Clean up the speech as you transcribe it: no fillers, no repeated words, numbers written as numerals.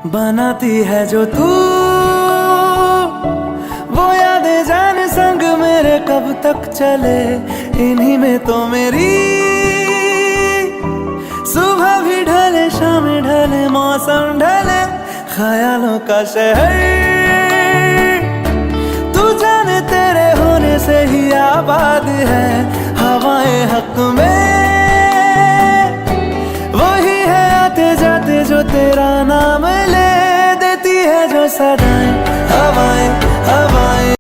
बनाती है जो तू वो यादें जाने संग मेरे कब तक चले। इन्हीं में तो मेरी सुबह भी ढले शाम ढले मौसम ढले ख्यालों का शहर। तू जाने तेरे होने से ही आबाद है हवाएं हक में।